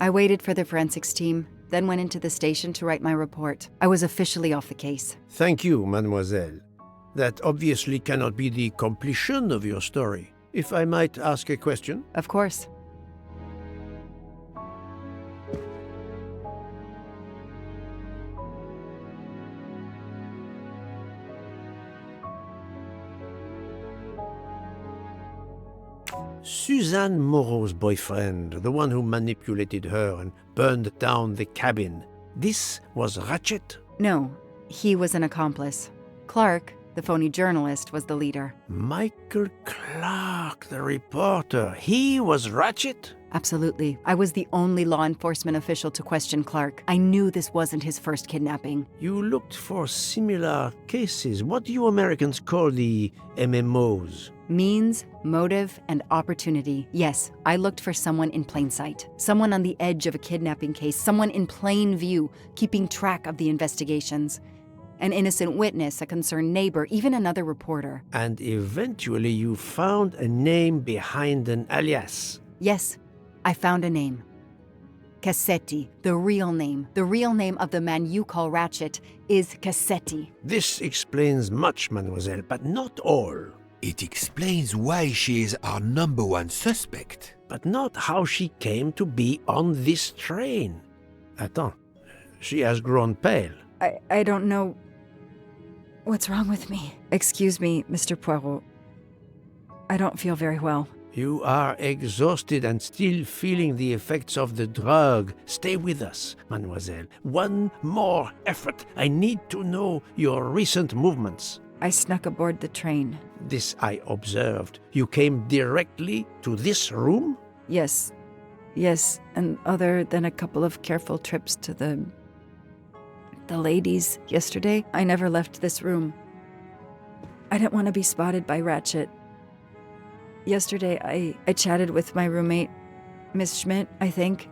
I waited for the forensics team, then went into the station to write my report. I was officially off the case. Thank you, mademoiselle. That obviously cannot be the completion of your story. If I might ask a question? Of course. Suzanne Moreau's boyfriend, the one who manipulated her and burned down the cabin, this was Ratchet? No, he was an accomplice. Clark, the phony journalist, was the leader. Michael Clark, the reporter, he was Ratchet? Absolutely. I was the only law enforcement official to question Clark. I knew this wasn't his first kidnapping. You looked for similar cases. What do you Americans call the MMOs? Means, motive, and opportunity. Yes, I looked for someone in plain sight. Someone on the edge of a kidnapping case. Someone in plain view, keeping track of the investigations. An innocent witness, a concerned neighbor, even another reporter. And eventually you found a name behind an alias. Yes, I found a name. Cassetti, the real name. The real name of the man you call Ratchet is Cassetti. This explains much, mademoiselle, but not all. It explains why she is our number one suspect. But not how she came to be on this train. Attends, she has grown pale. I don't know what's wrong with me. Excuse me, Mr. Poirot. I don't feel very well. You are exhausted and still feeling the effects of the drug. Stay with us, mademoiselle. One more effort. I need to know your recent movements. I snuck aboard the train. This I observed. You came directly to this room? Yes, and other than a couple of careful trips to the ladies yesterday, I never left this room. I didn't want to be spotted by Ratchet. Yesterday, I chatted with my roommate, Miss Schmidt, I think,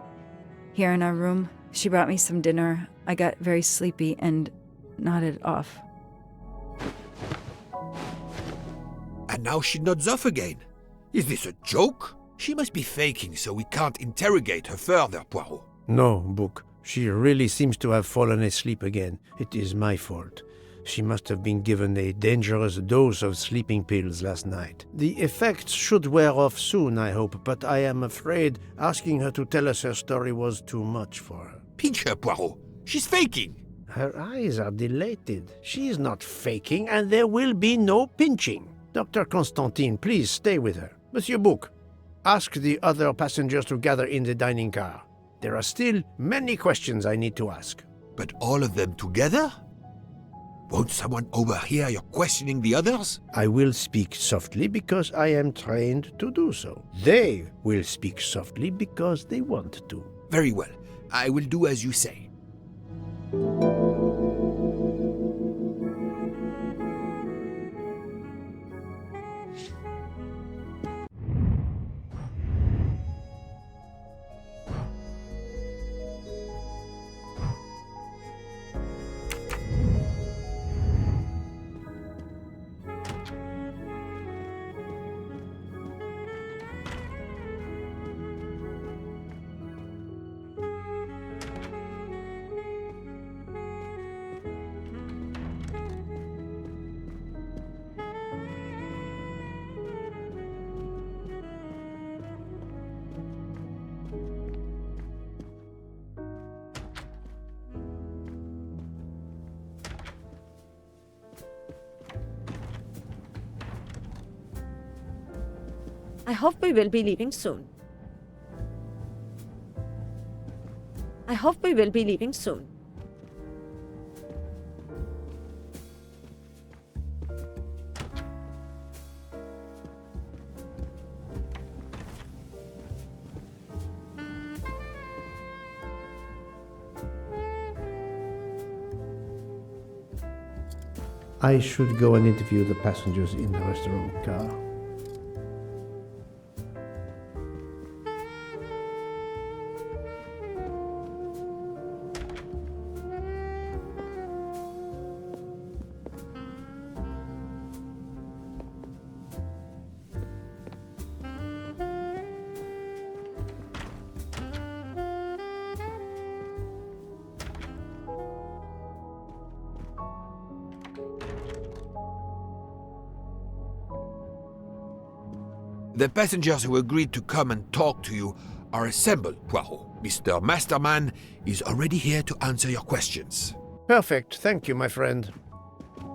here in our room. She brought me some dinner. I got very sleepy and nodded off. And now she nods off again. Is this a joke? She must be faking so we can't interrogate her further, Poirot. No, Book. She really seems to have fallen asleep again. It is my fault. She must have been given a dangerous dose of sleeping pills last night. The effects should wear off soon, I hope, but I am afraid asking her to tell us her story was too much for her. Pinch her, Poirot. She's faking. Her eyes are dilated. She is not faking, and there will be no pinching. Dr. Constantine, please stay with her. Monsieur Book, ask the other passengers to gather in the dining car. There are still many questions I need to ask. But all of them together? Won't someone overhear you questioning the others? I will speak softly because I am trained to do so. They will speak softly because they want to. Very well. I will do as you say. I hope we will be leaving soon. I hope we will be leaving soon. I should go and interview the passengers in the restaurant car. The passengers who agreed to come and talk to you are assembled, Poirot. Mr. Masterman is already here to answer your questions. Perfect, thank you, my friend.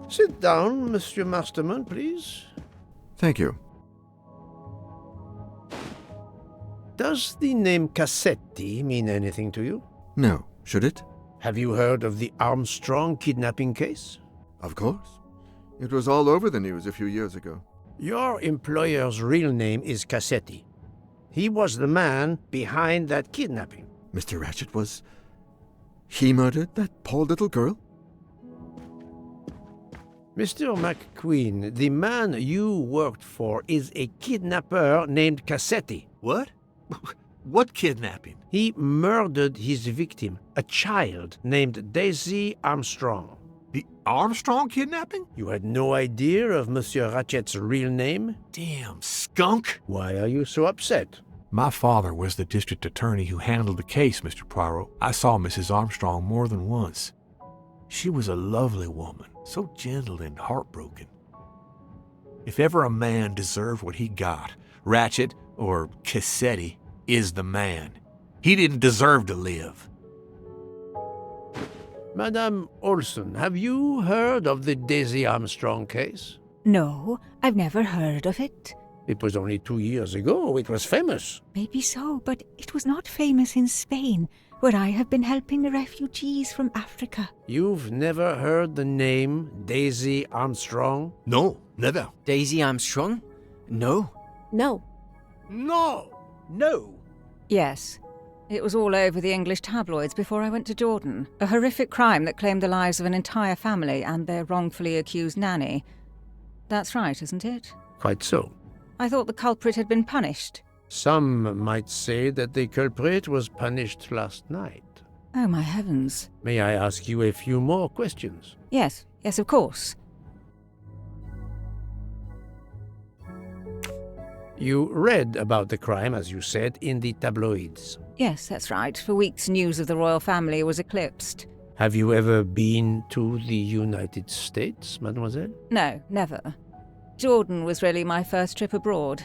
Sit down, Monsieur Masterman, please. Thank you. Does the name Cassetti mean anything to you? No, should it? Have you heard of the Armstrong kidnapping case? Of course. It was all over the news a few years ago. Your employer's real name is Cassetti. He was the man behind that kidnapping. Mr. Ratchet was... He murdered that poor little girl? Mr. McQueen, the man you worked for is a kidnapper named Cassetti. What? What kidnapping? He murdered his victim, a child named Daisy Armstrong. The Armstrong kidnapping? You had no idea of Monsieur Ratchet's real name? Damn skunk! Why are you so upset? My father was the district attorney who handled the case, Mr. Poirot. I saw Mrs. Armstrong more than once. She was a lovely woman, so gentle and heartbroken. If ever a man deserved what he got, Ratchet, or Cassetti, is the man. He didn't deserve to live. Madame Olson, have you heard of the Daisy Armstrong case? No, I've never heard of it. It was only 2 years ago. It was famous. Maybe so, but it was not famous in Spain, where I have been helping the refugees from Africa. You've never heard the name Daisy Armstrong? No, never. Daisy Armstrong? No. No. No! No! Yes. It was all over the English tabloids before I went to Jordan. A horrific crime that claimed the lives of an entire family and their wrongfully accused nanny. That's right, isn't it? Quite so. I thought the culprit had been punished. Some might say that the culprit was punished last night. Oh, my heavens. May I ask you a few more questions? Yes, of course. You read about the crime, as you said, in the tabloids. Yes, that's right. For weeks, news of the royal family was eclipsed. Have you ever been to the United States, mademoiselle? No, never. Jordan was really my first trip abroad.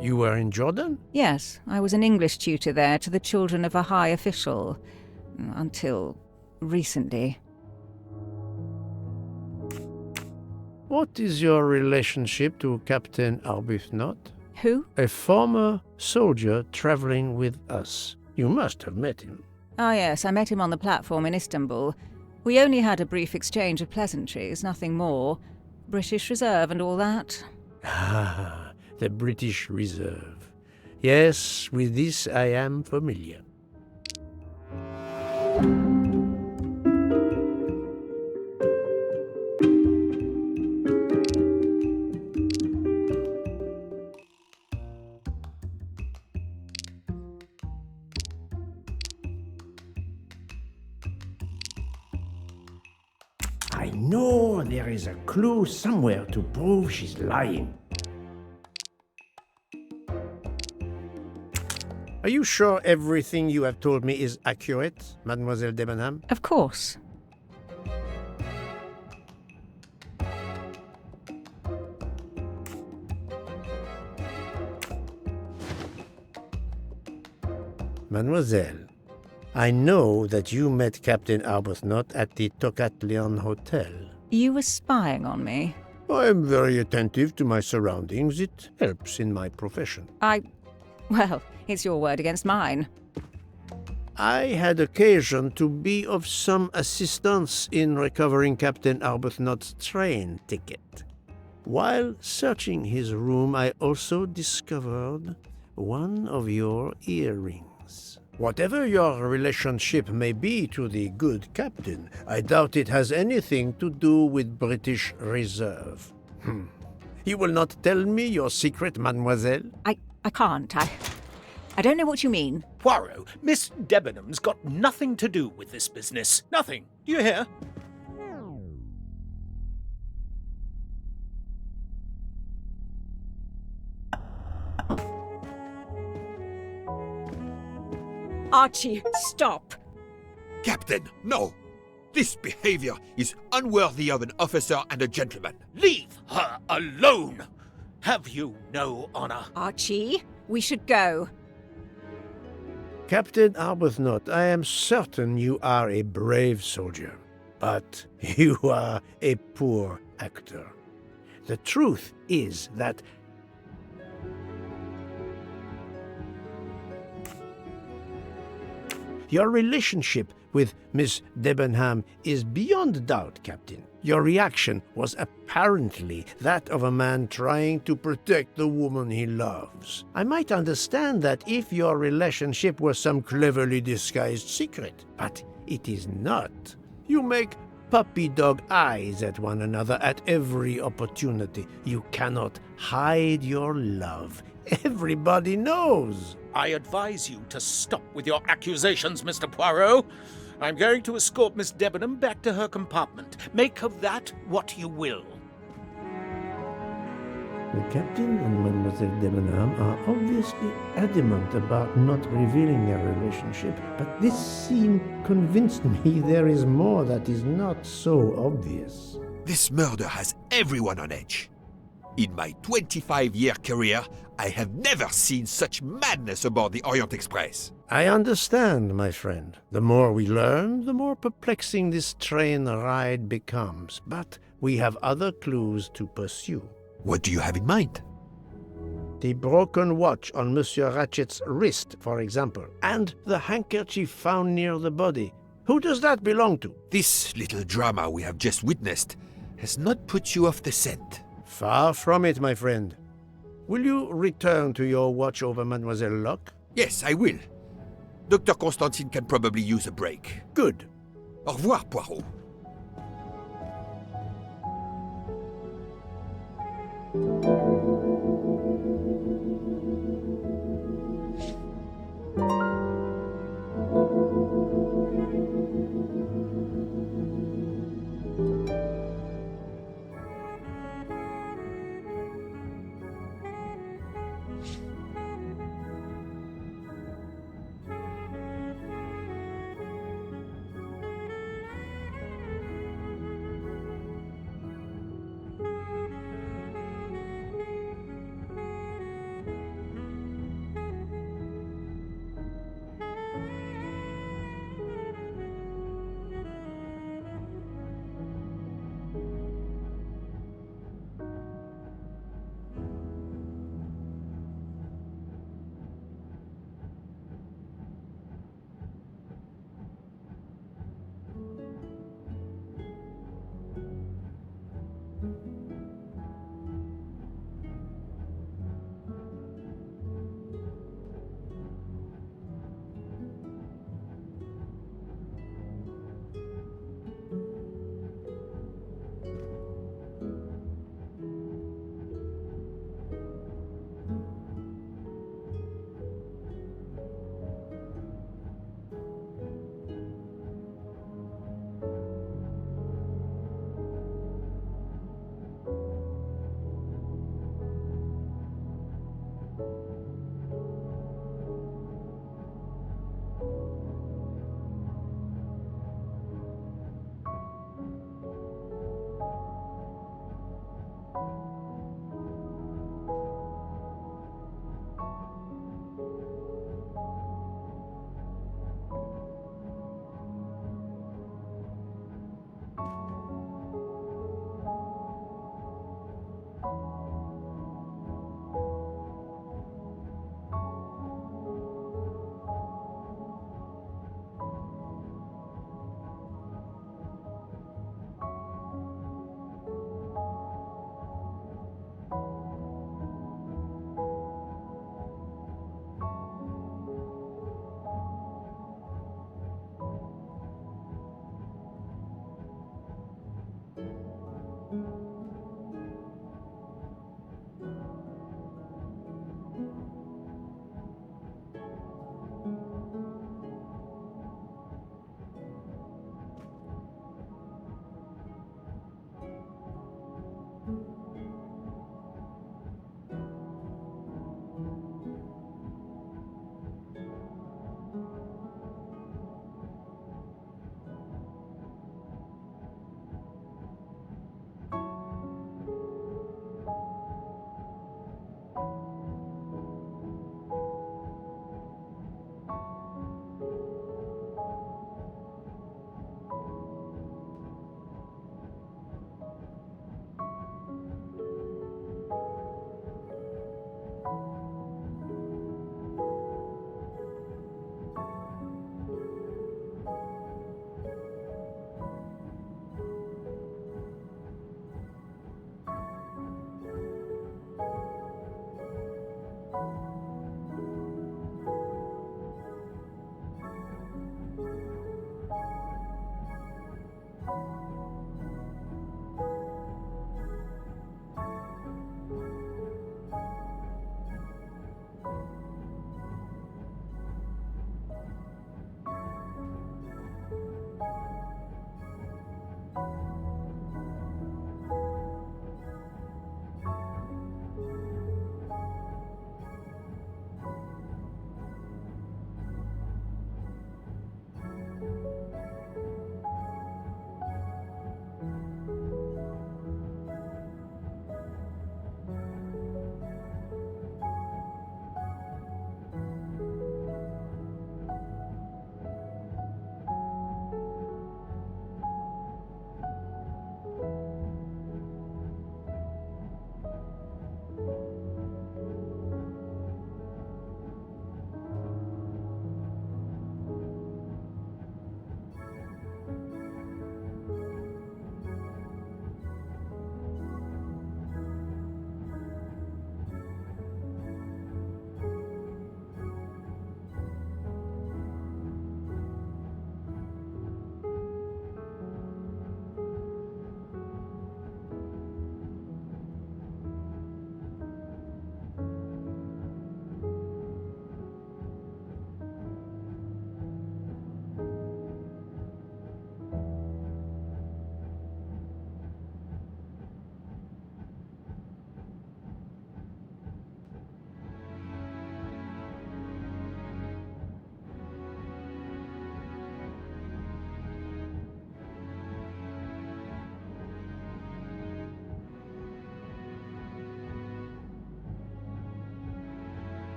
You were in Jordan? Yes, I was an English tutor there to the children of a high official. Until recently. What is your relationship to Captain Arbuthnot? Who? A former soldier traveling with us. You must have met him. Ah, yes, I met him on the platform in Istanbul. We only had a brief exchange of pleasantries, nothing more. British Reserve and all that. Ah, the British Reserve. Yes, with this I am familiar. I know there is a clue somewhere to prove she's lying. Are you sure everything you have told me is accurate, Mademoiselle Debenham? Of course. Mademoiselle, I know that you met Captain Arbuthnot at the Tocatlian Hotel. You were spying on me. I am very attentive to my surroundings. It helps in my profession. Well, it's your word against mine. I had occasion to be of some assistance in recovering Captain Arbuthnot's train ticket. While searching his room, I also discovered one of your earrings. Whatever your relationship may be to the good captain, I doubt it has anything to do with British Reserve. You will not tell me your secret, mademoiselle? I can't. I don't know what you mean. Poirot, Miss Debenham's got nothing to do with this business. Nothing. Do you hear? Archie, stop. Captain, no! This behavior is unworthy of an officer and a gentleman. Leave her alone! Have you no honor? Archie, we should go. Captain Arbuthnot, I am certain you are a brave soldier, but you are a poor actor. The truth is that your relationship with Miss Debenham is beyond doubt, Captain. Your reaction was apparently that of a man trying to protect the woman he loves. I might understand that if your relationship was some cleverly disguised secret, but it is not. You make puppy dog eyes at one another at every opportunity. You cannot hide your love. Everybody knows. I advise you to stop with your accusations, Mr. Poirot. I'm going to escort Miss Debenham back to her compartment. Make of that what you will. The captain and Mademoiselle Debenham are obviously adamant about not revealing their relationship, but this scene convinced me there is more that is not so obvious. This murder has everyone on edge. In my 25-year career, I have never seen such madness aboard the Orient Express. I understand, my friend. The more we learn, the more perplexing this train ride becomes. But we have other clues to pursue. What do you have in mind? The broken watch on Monsieur Ratchet's wrist, for example, and the handkerchief found near the body. Who does that belong to? This little drama we have just witnessed has not put you off the scent. Far from it, my friend. Will you return to your watch over Mademoiselle Locke? Yes, I will. Dr. Constantine can probably use a break. Good. Au revoir, Poirot.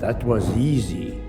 That was easy.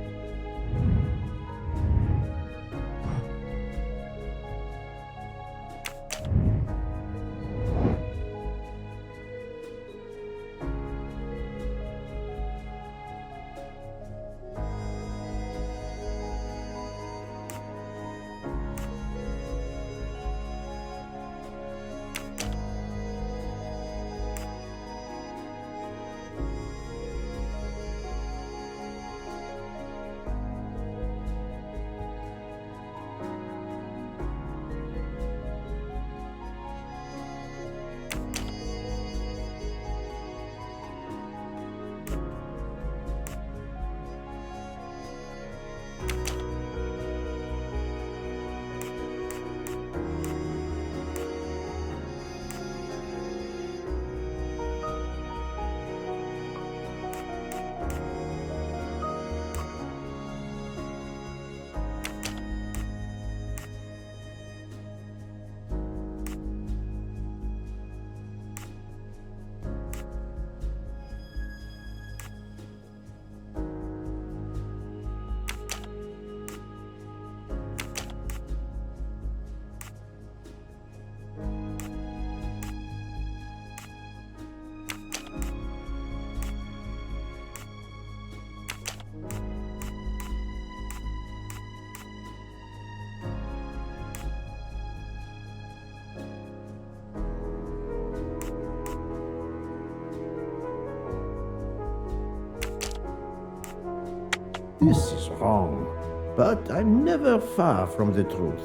This is wrong, but I'm never far from the truth.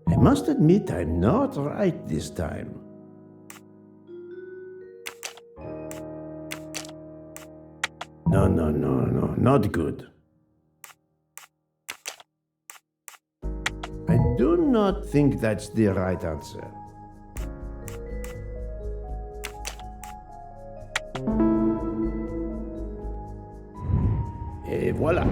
I must admit I'm not right this time. No, not good. I do not think that's the right answer. Et voilà.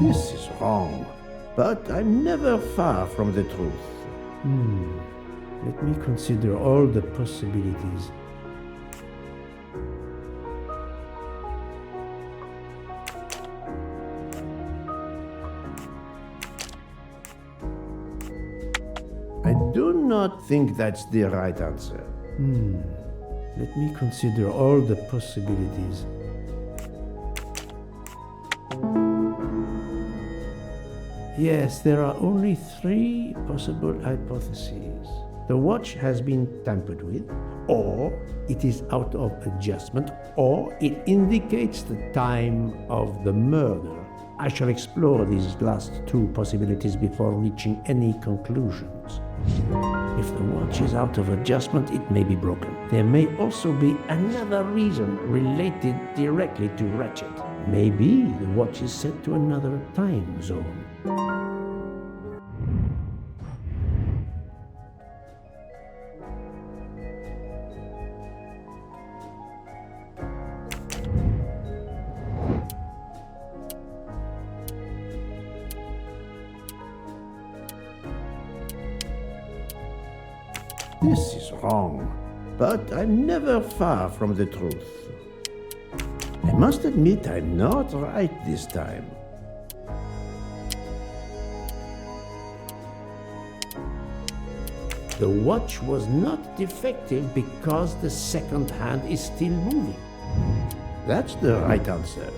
This is wrong, but I'm never far from the truth. Let me consider all the possibilities. I do not think that's the right answer. Let me consider all the possibilities. Yes, there are only 3 possible hypotheses. The watch has been tampered with, or it is out of adjustment, or it indicates the time of the murder. I shall explore these last 2 possibilities before reaching any conclusions. If the watch is out of adjustment, it may be broken. There may also be another reason related directly to Ratchet. Maybe the watch is set to another time zone. This is wrong, but I'm never far from the truth. I must admit I'm not right this time. The watch was not defective because the second hand is still moving. That's the right answer.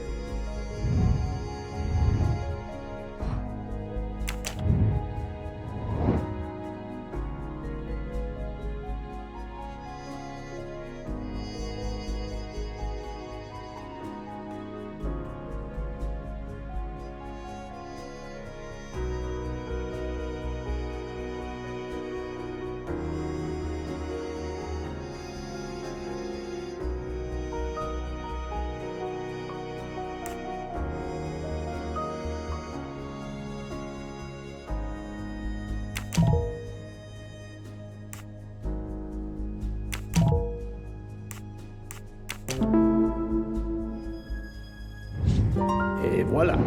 Et voilà.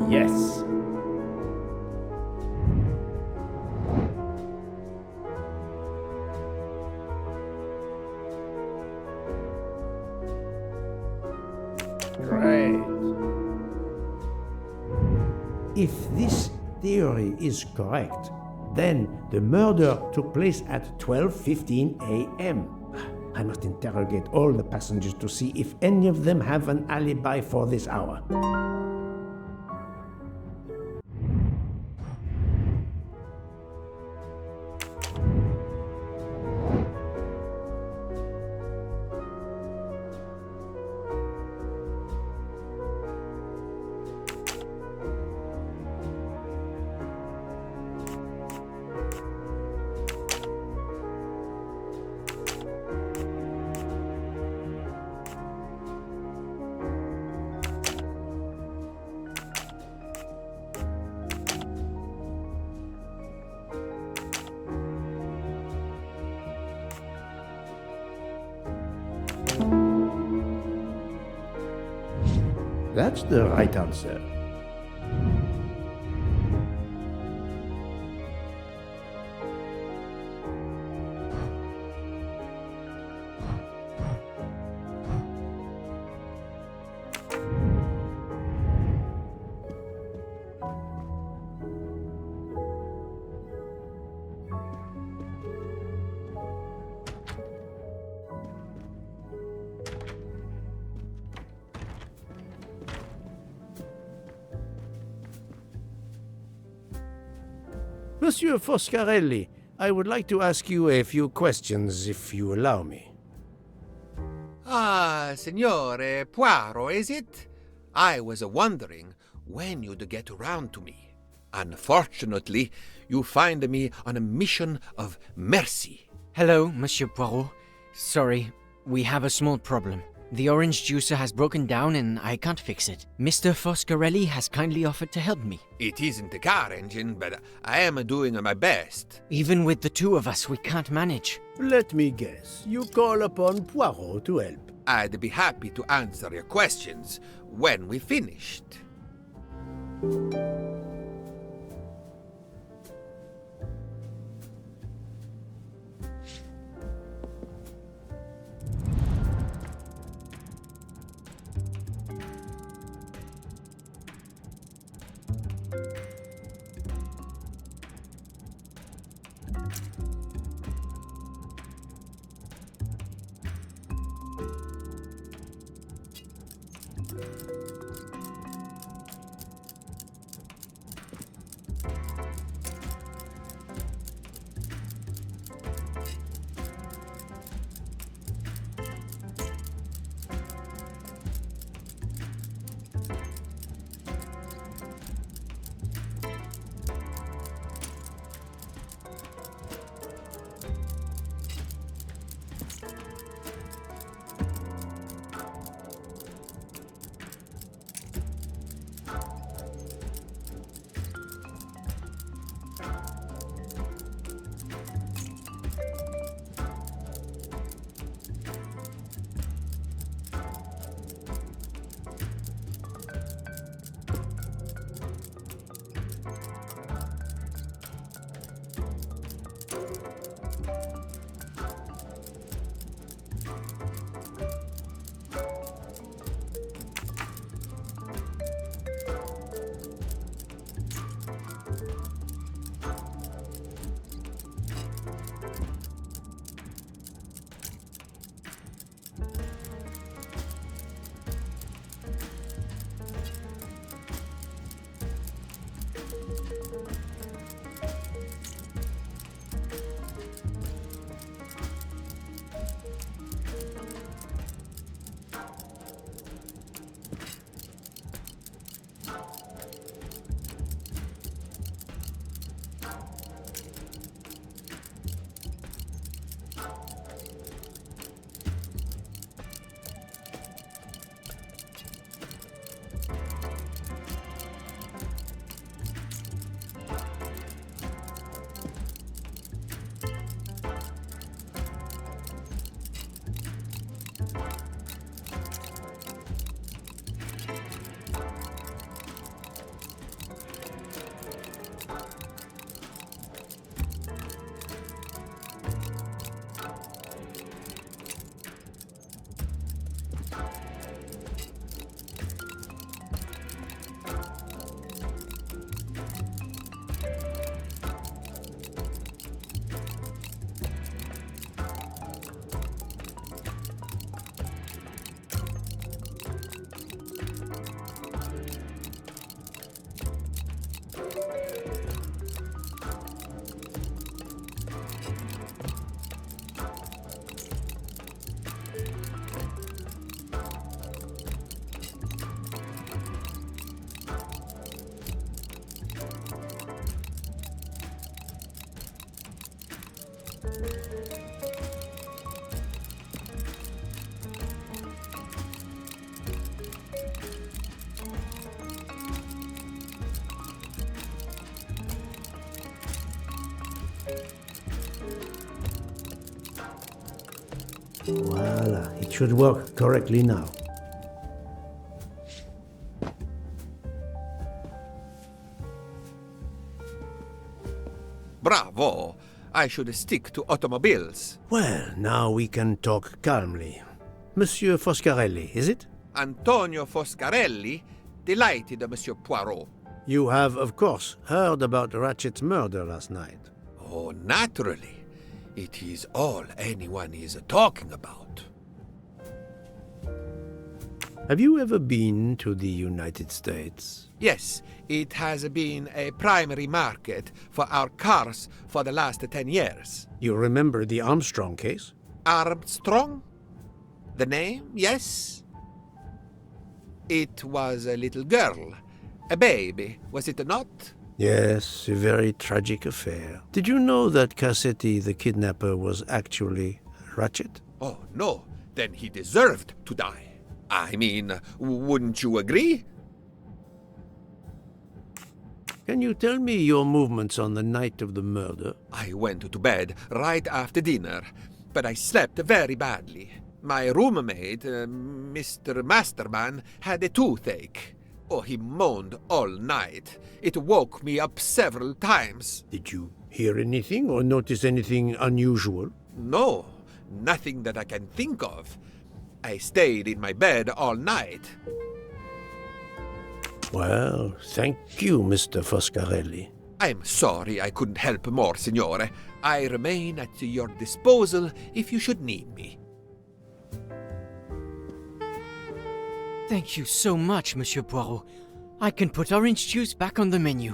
Yes. Great. If this theory is correct, then the murder took place at 12:15 a.m. I must interrogate all the passengers to see if any of them have an alibi for this hour. That's the right answer. Monsieur Foscarelli, I would like to ask you a few questions, if you allow me. Ah, Signore Poirot, is it? I was wondering when you'd get around to me. Unfortunately, you find me on a mission of mercy. Hello, Monsieur Poirot. Sorry, we have a small problem. The orange juicer has broken down and I can't fix it. Mr. Foscarelli has kindly offered to help me. It isn't a car engine, but I am doing my best. Even with the two of us, we can't manage. Let me guess. You call upon Poirot to help. I'd be happy to answer your questions when we finished. Voila, it should work correctly now. bravo! I should stick to automobiles. Well, now we can talk calmly. Monsieur Foscarelli, is it? Antonio Foscarelli, delighted, Monsieur Poirot. You have, of course, heard about Ratchet's murder last night. Oh, naturally. It is all anyone is talking about. Have you ever been to the United States? Yes, it has been a primary market for our cars for the last 10 years. You remember the Armstrong case? Armstrong? The name, yes? It was a little girl, a baby, was it not? Yes, a very tragic affair. Did you know that Cassetti, the kidnapper, was actually Ratchet? Oh, no, then he deserved to die. I mean, wouldn't you agree? Can you tell me your movements on the night of the murder? I went to bed right after dinner, but I slept very badly. My roommate, Mr. Masterman, had a toothache. Oh, he moaned all night. It woke me up several times. Did you hear anything or notice anything unusual? No, nothing that I can think of. I stayed in my bed all night. Well, thank you, Mr. Foscarelli. I'm sorry I couldn't help more, Signore. I remain at your disposal if you should need me. Thank you so much, Monsieur Poirot. I can put orange juice back on the menu.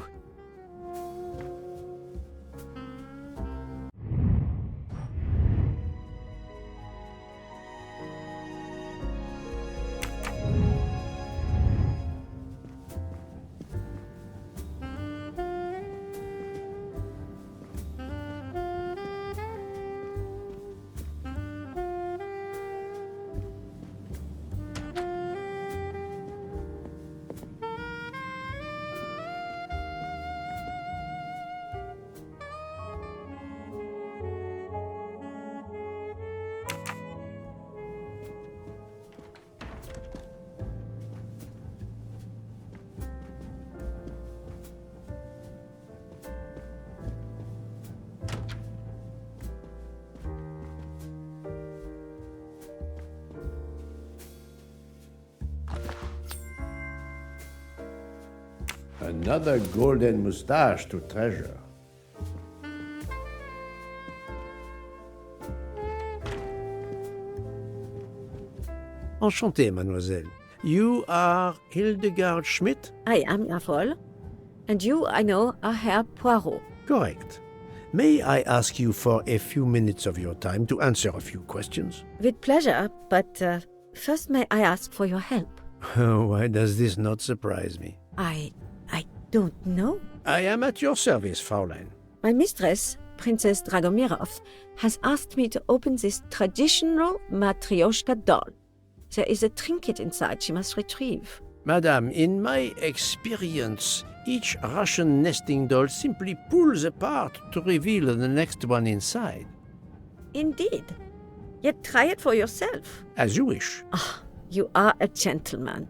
Another golden moustache to treasure. Enchanté, mademoiselle. You are Hildegard Schmidt? I am, jawohl. And you, I know, are Herr Poirot. Correct. May I ask you for a few minutes of your time to answer a few questions? With pleasure, but first may I ask for your help? Why does this not surprise me? I don't know. I am at your service, Fraulein. My mistress, Princess Dragomirov, has asked me to open this traditional Matryoshka doll. There is a trinket inside she must retrieve. Madame, in my experience, each Russian nesting doll simply pulls apart to reveal the next one inside. Indeed. Yet try it for yourself. As you wish. Ah, you are a gentleman.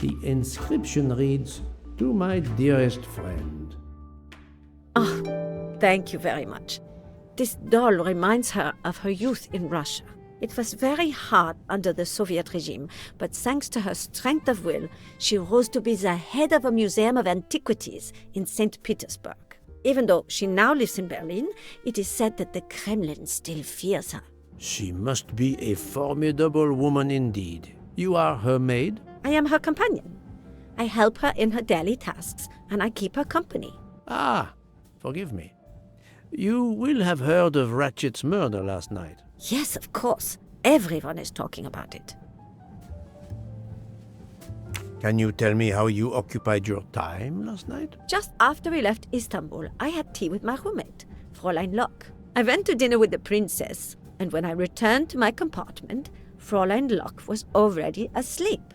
The inscription reads, "To my dearest friend." Oh, thank you very much. This doll reminds her of her youth in Russia. It was very hard under the Soviet regime, but thanks to her strength of will, she rose to be the head of a museum of antiquities in St. Petersburg. Even though she now lives in Berlin, it is said that the Kremlin still fears her. She must be a formidable woman indeed. You are her maid? I am her companion. I help her in her daily tasks, and I keep her company. Ah, forgive me. You will have heard of Ratchet's murder last night. Yes, of course. Everyone is talking about it. Can you tell me how you occupied your time last night? Just after we left Istanbul, I had tea with my roommate, Fräulein Locke. I went to dinner with the princess, and when I returned to my compartment, Fräulein Locke was already asleep.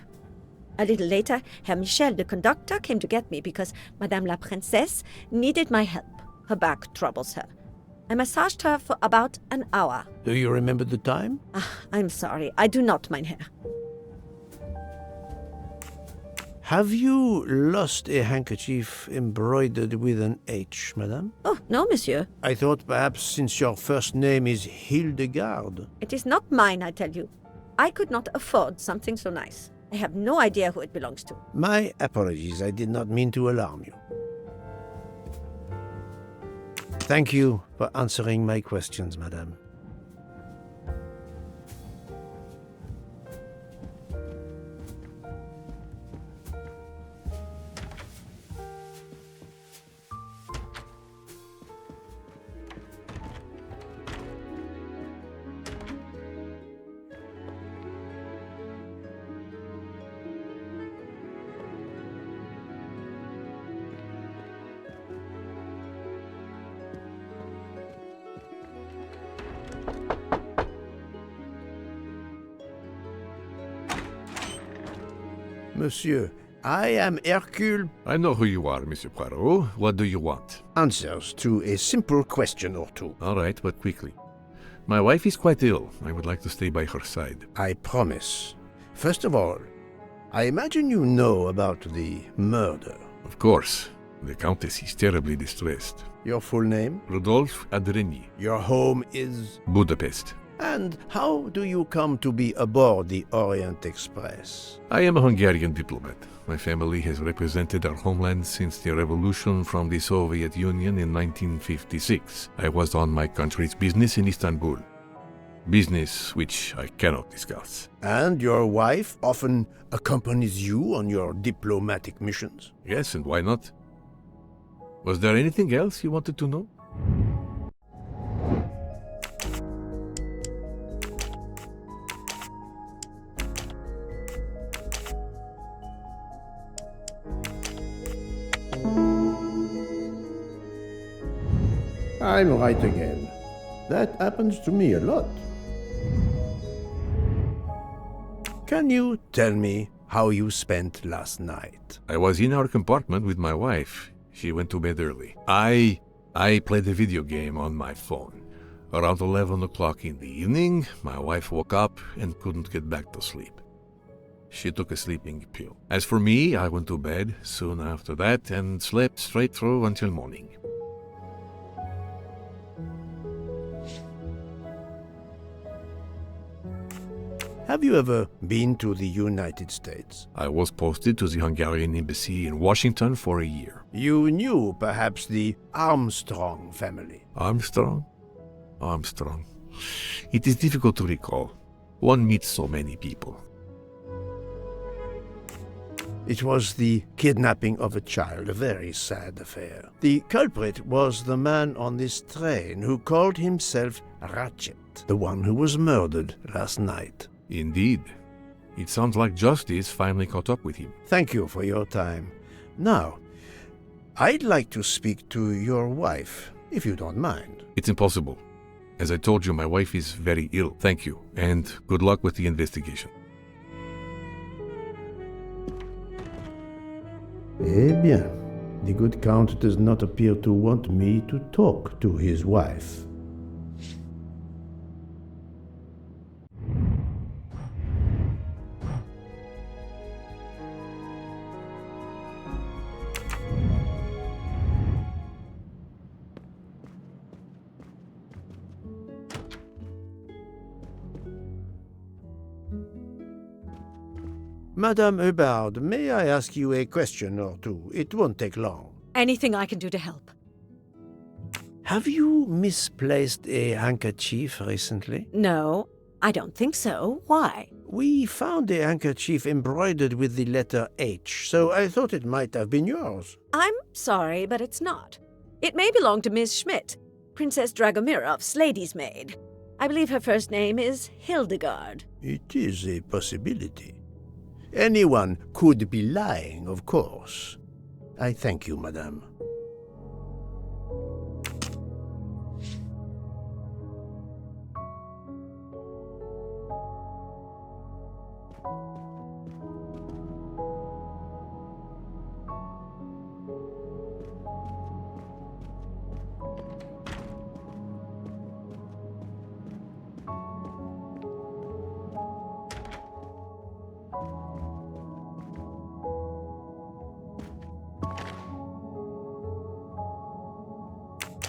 A little later, Herr Michel, the conductor, came to get me because Madame la Princesse needed my help. Her back troubles her. I massaged her for about an hour. Do you remember the time? I'm sorry, I do not, mein Herr. Have you lost a handkerchief embroidered with an H, madame? Oh, no, monsieur. I thought perhaps since your first name is Hildegard. It is not mine, I tell you. I could not afford something so nice. I have no idea who it belongs to. My apologies, I did not mean to alarm you. Thank you for answering my questions, madame. Monsieur, I am Hercule. I know who you are, Monsieur Poirot. What do you want? Answers to a simple question or two. All right, but quickly. My wife is quite ill. I would like to stay by her side. I promise. First of all, I imagine you know about the murder. Of course. The Countess is terribly distressed. Your full name? Rodolphe Adreny. Your home is? Budapest. And how do you come to be aboard the Orient Express? I am a Hungarian diplomat. My family has represented our homeland since the revolution from the Soviet Union in 1956. I was on my country's business in Istanbul. Business which I cannot discuss. And your wife often accompanies you on your diplomatic missions? Yes, and why not? Was there anything else you wanted to know? I'm right again. That happens to me a lot. Can you tell me how you spent last night? I was in our compartment with my wife. She went to bed early. I played a video game on my phone. Around 11 o'clock in the evening, my wife woke up and couldn't get back to sleep. She took a sleeping pill. As for me, I went to bed soon after that and slept straight through until morning. Have you ever been to the United States? I was posted to the Hungarian embassy in Washington for a year. You knew perhaps the Armstrong family. Armstrong? Armstrong. It is difficult to recall. One meets so many people. It was the kidnapping of a child, a very sad affair. The culprit was the man on this train who called himself Ratchet, the one who was murdered last night. Indeed. It sounds like justice finally caught up with him. Thank you for your time. Now, I'd like to speak to your wife, if you don't mind. It's impossible. As I told you, my wife is very ill. Thank you, and good luck with the investigation. Eh bien, the good Count does not appear to want me to talk to his wife. Madame Hubbard, may I ask you a question or two? It won't take long. Anything I can do to help. Have you misplaced a handkerchief recently? No, I don't think so. Why? We found a handkerchief embroidered with the letter H, so I thought it might have been yours. I'm sorry, but it's not. It may belong to Miss Schmidt, Princess Dragomirov's lady's maid. I believe her first name is Hildegard. It is a possibility. Anyone could be lying, of course. I thank you, madame.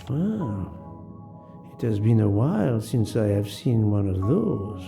Well, it has been a while since I have seen one of those.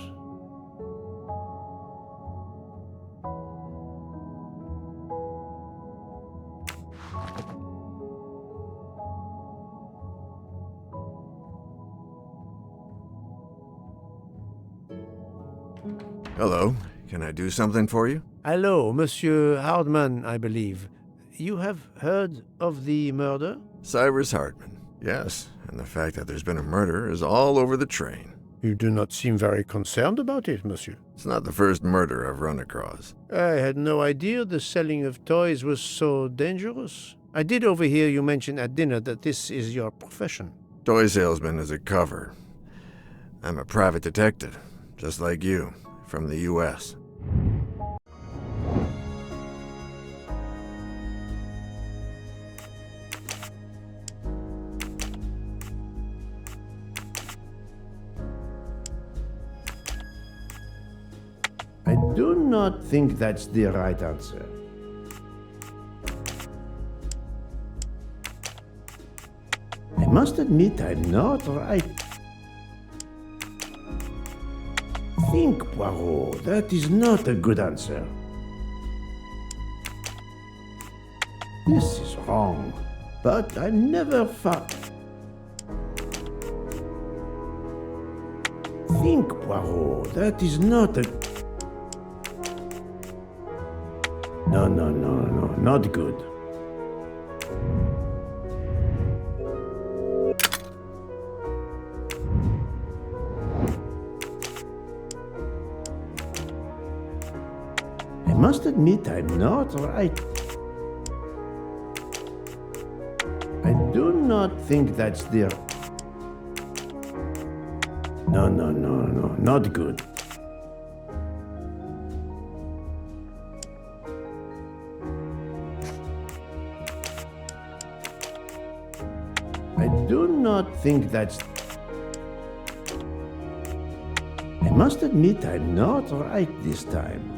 Hello. Can I do something for you? Hello, Monsieur Hardman, I believe. You have heard of the murder? Cyrus Hartman. Yes, and the fact that there's been a murder is all over the train. You do not seem very concerned about it, monsieur. It's not the first murder I've run across. I had no idea the selling of toys was so dangerous. I did overhear you mention at dinner that this is your profession. Toy salesman is a cover. I'm a private detective, just like you, from the U.S. I do not think that's the right answer. I must admit I'm not right. Think, Poirot. That is not a good answer. This is wrong, but I never found. Think, Poirot. That is not a. No, not good. I must admit I'm not right. I do not think that's the... No, not good. I do not think that's... I must admit I'm not right this time.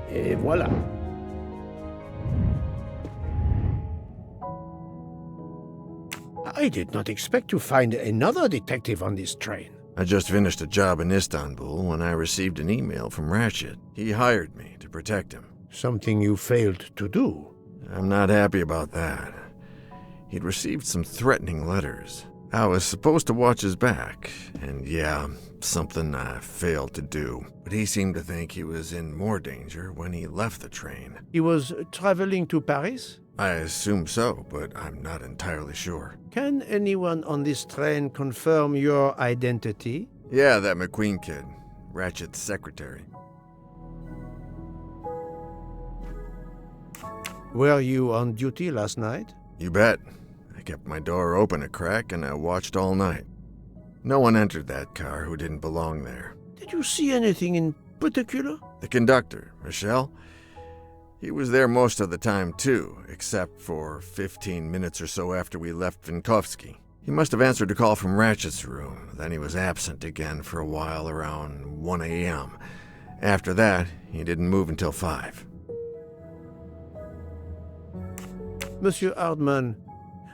Et voilà. I did not expect to find another detective on this train. I just finished a job in Istanbul when I received an email from Ratchet. He hired me to protect him. Something you failed to do. I'm not happy about that. He'd received some threatening letters. I was supposed to watch his back, and yeah, something I failed to do. But he seemed to think he was in more danger when he left the train. He was traveling to Paris? I assume so, but I'm not entirely sure. Can anyone on this train confirm your identity? Yeah, that McQueen kid, Ratchet's secretary. Were you on duty last night? You bet. I kept my door open a crack and I watched all night. No one entered that car who didn't belong there. Did you see anything in particular? The conductor, Michel. He was there most of the time too, except for 15 minutes or so after we left Vinkovsky. He must have answered a call from Ratchet's room, then he was absent again for a while around 1 a.m. After that, he didn't move until 5. Monsieur Hardman,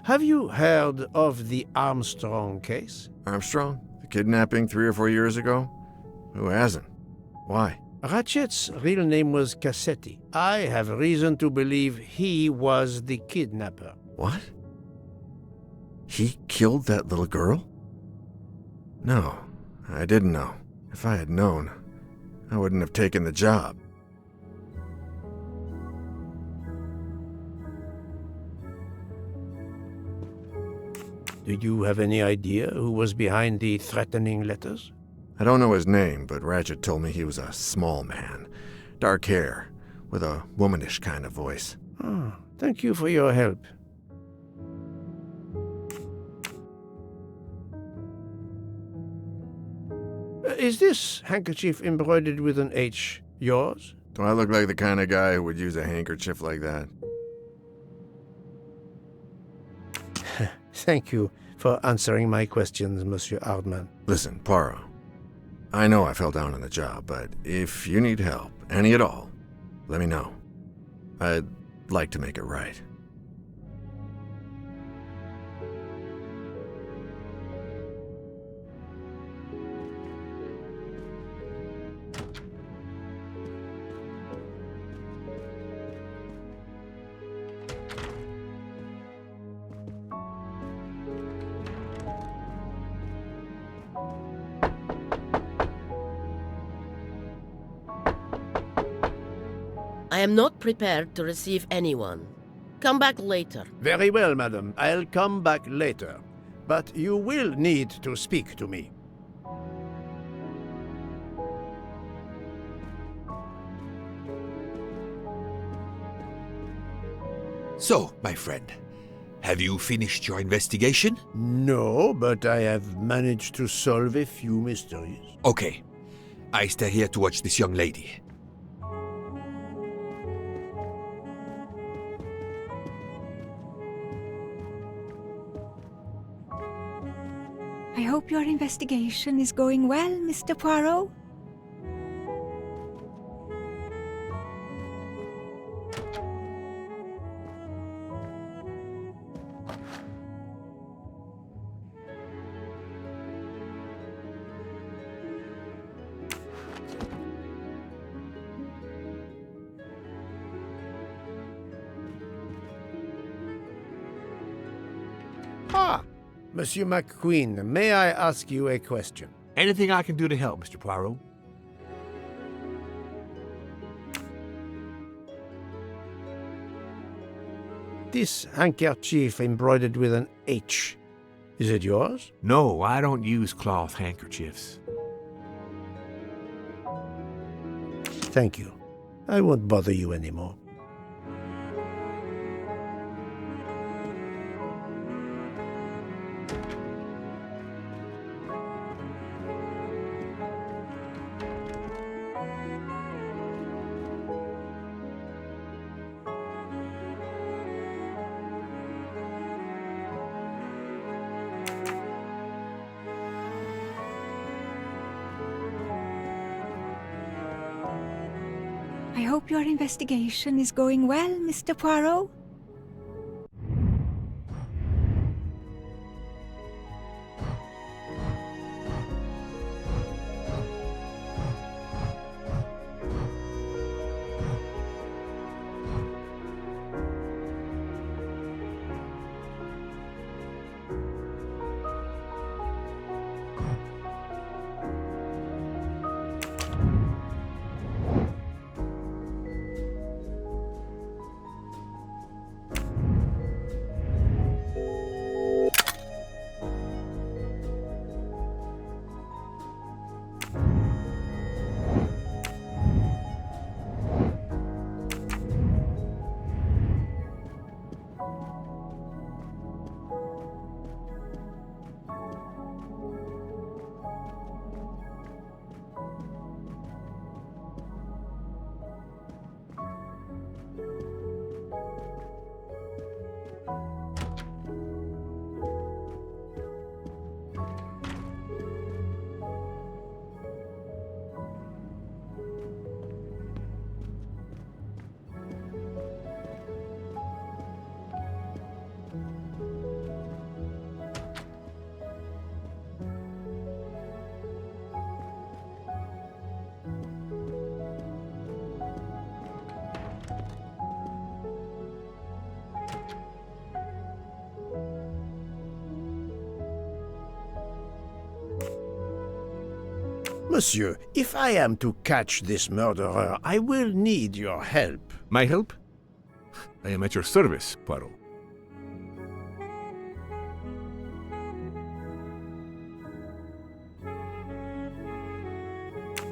Have you heard of the Armstrong case? Armstrong? The kidnapping 3 or 4 years ago? Who hasn't? Why? Ratchet's real name was Cassetti. I have reason to believe he was the kidnapper. What? He killed that little girl? No, I didn't know. If I had known, I wouldn't have taken the job. Do you have any idea who was behind the threatening letters? I don't know his name, but Ratchet told me he was a small man. Dark hair, with a womanish kind of voice. Oh, thank you for your help. Is this handkerchief embroidered with an H yours? Do I look like the kind of guy who would use a handkerchief like that? Thank you for answering my questions, Monsieur Hardman. Listen, Poirot. I know I fell down on the job, but if you need help, any at all, let me know. I'd like to make it right. I am not prepared to receive anyone. Come back later. Very well, madam. I'll come back later. But you will need to speak to me. So, my friend, have you finished your investigation? No, but I have managed to solve a few mysteries. Okay. I stay here to watch this young lady. I hope your investigation is going well, Mr. Poirot. Ah, Monsieur McQueen, may I ask you a question? Anything I can do to help, Mr. Poirot? This handkerchief embroidered with an H. Is it yours? No, I don't use cloth handkerchiefs. Thank you. I won't bother you anymore. I hope your investigation is going well, Mr. Poirot. Monsieur, if I am to catch this murderer, I will need your help. My help? I am at your service, Poirot.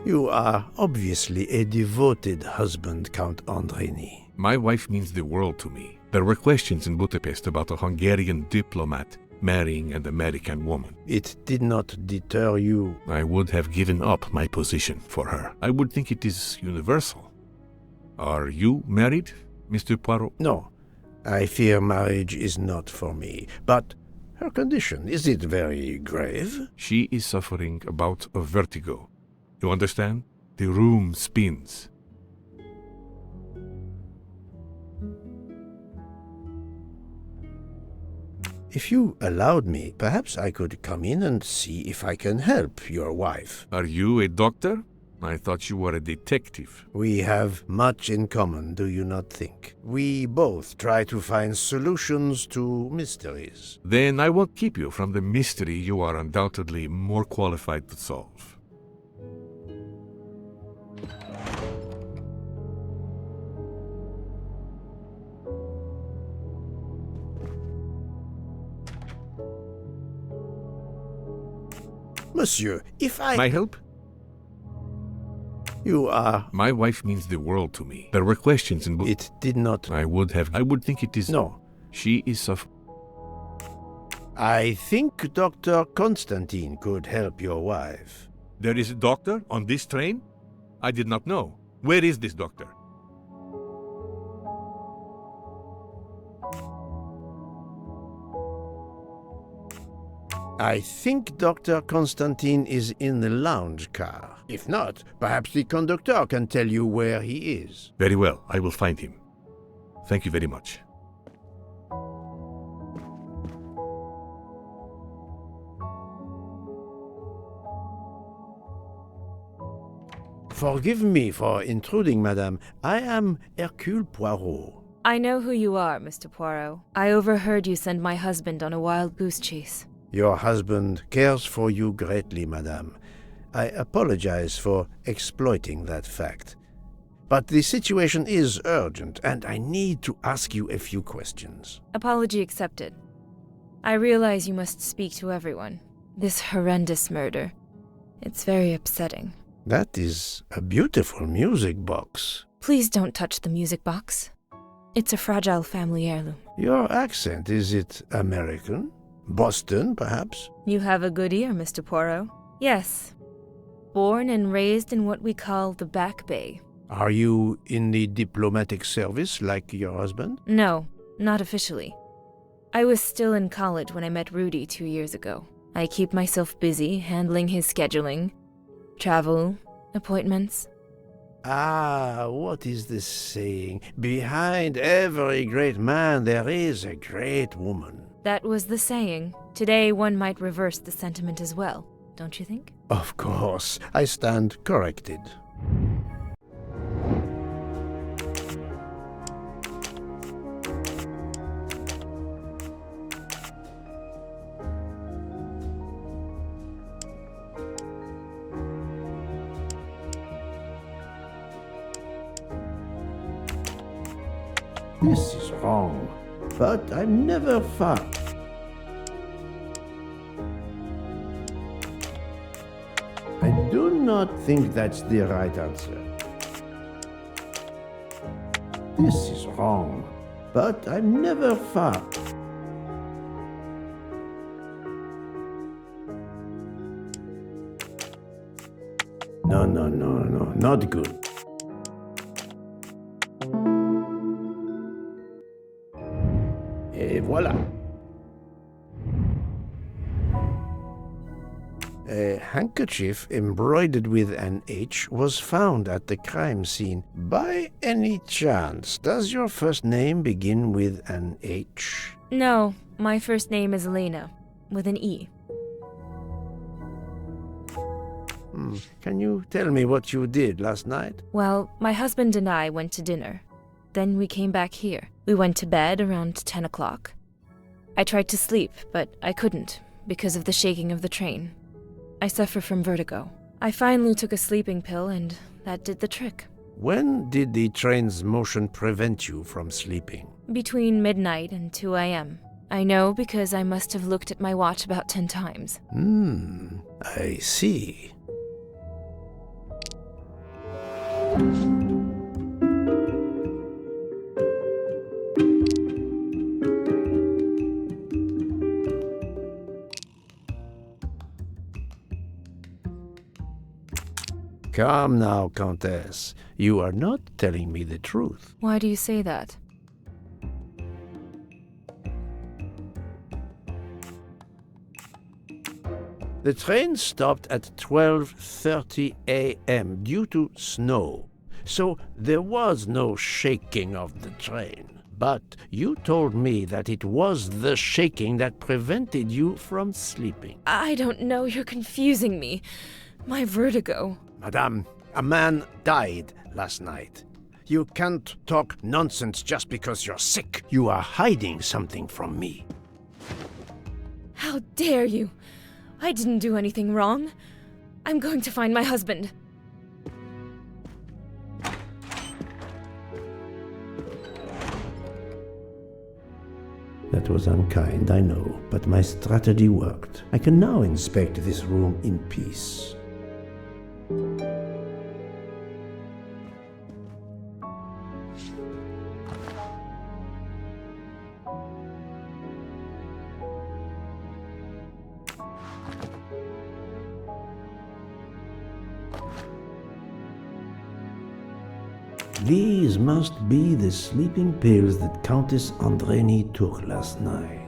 You are obviously a devoted husband, Count Andrini. My wife means the world to me. There were questions in Budapest about a Hungarian diplomat marrying an American woman. It did not deter you. I would have given up my position for her. I would think it is universal. Are you married, Mr. Poirot? No, I fear marriage is not for me. But her condition, is it very grave? She is suffering a bout of vertigo. You understand? The room spins. If you allowed me, perhaps I could come in and see if I can help your wife. Are you a doctor? I thought you were a detective. We have much in common, do you not think? We both try to find solutions to mysteries. Then I won't keep you from the mystery you are undoubtedly more qualified to solve. Monsieur, if I... My help? You are... My wife means the world to me. There were questions in... It did not... I would think it is... No. She is suffering. I think Dr. Constantine could help your wife. There is a doctor on this train? I did not know. Where is this doctor? I think Dr. Constantine is in the lounge car. If not, perhaps the conductor can tell you where he is. Very well, I will find him. Thank you very much. Forgive me for intruding, madame. I am Hercule Poirot. I know who you are, Mr. Poirot. I overheard you send my husband on a wild goose chase. Your husband cares for you greatly, madame. I apologize for exploiting that fact. But the situation is urgent, and I need to ask you a few questions. Apology accepted. I realize you must speak to everyone. This horrendous murder. It's very upsetting. That is a beautiful music box. Please don't touch the music box. It's a fragile family heirloom. Your accent, is it American? Boston, perhaps? You have a good ear, Mr. Poirot. Yes. Born and raised in what we call the Back Bay. Are you in the diplomatic service like your husband? No, not officially. I was still in college when I met Rudy 2 years ago. I keep myself busy handling his scheduling, travel, appointments. Ah, what is the saying? Behind every great man there is a great woman. That was the saying. Today one might reverse the sentiment as well, don't you think? Of course, I stand corrected. This is wrong, but I'm never far. I do not think that's the right answer. This is wrong, but I'm never far. No, not good. Et voilà. A handkerchief embroidered with an H was found at the crime scene. By any chance, does your first name begin with an H? No, my first name is Elena, with an E. Can you tell me what you did last night? Well, my husband and I went to dinner. Then we came back here. We went to bed around 10 o'clock. I tried to sleep, but I couldn't because of the shaking of the train. I suffer from vertigo. I finally took a sleeping pill, and that did the trick. When did the train's motion prevent you from sleeping? Between midnight and 2 a.m. I know because I must have looked at my watch about 10 times. I see. Come now, Countess. You are not telling me the truth. Why do you say that? The train stopped at 12:30 a.m. due to snow, so there was no shaking of the train. But you told me that it was the shaking that prevented you from sleeping. I don't know, you're confusing me. My vertigo. Madame, a man died last night. You can't talk nonsense just because you're sick. You are hiding something from me. How dare you? I didn't do anything wrong. I'm going to find my husband. That was unkind, I know, but my strategy worked. I can now inspect this room in peace. These must be the sleeping pills that Countess Andreni took last night.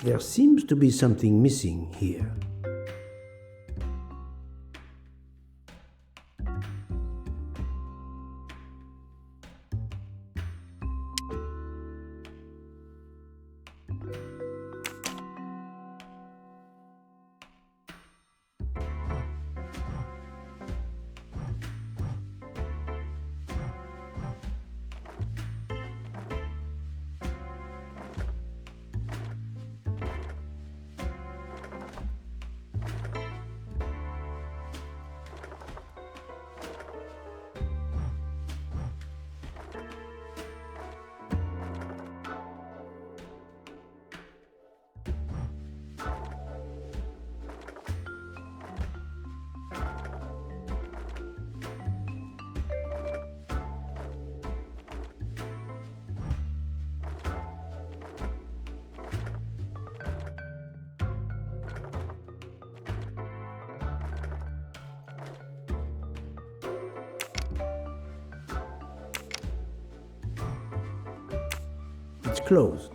There seems to be something missing here. It's closed.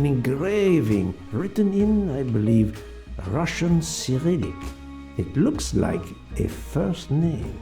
an engraving written in, I believe, Russian Cyrillic. It looks like a first name.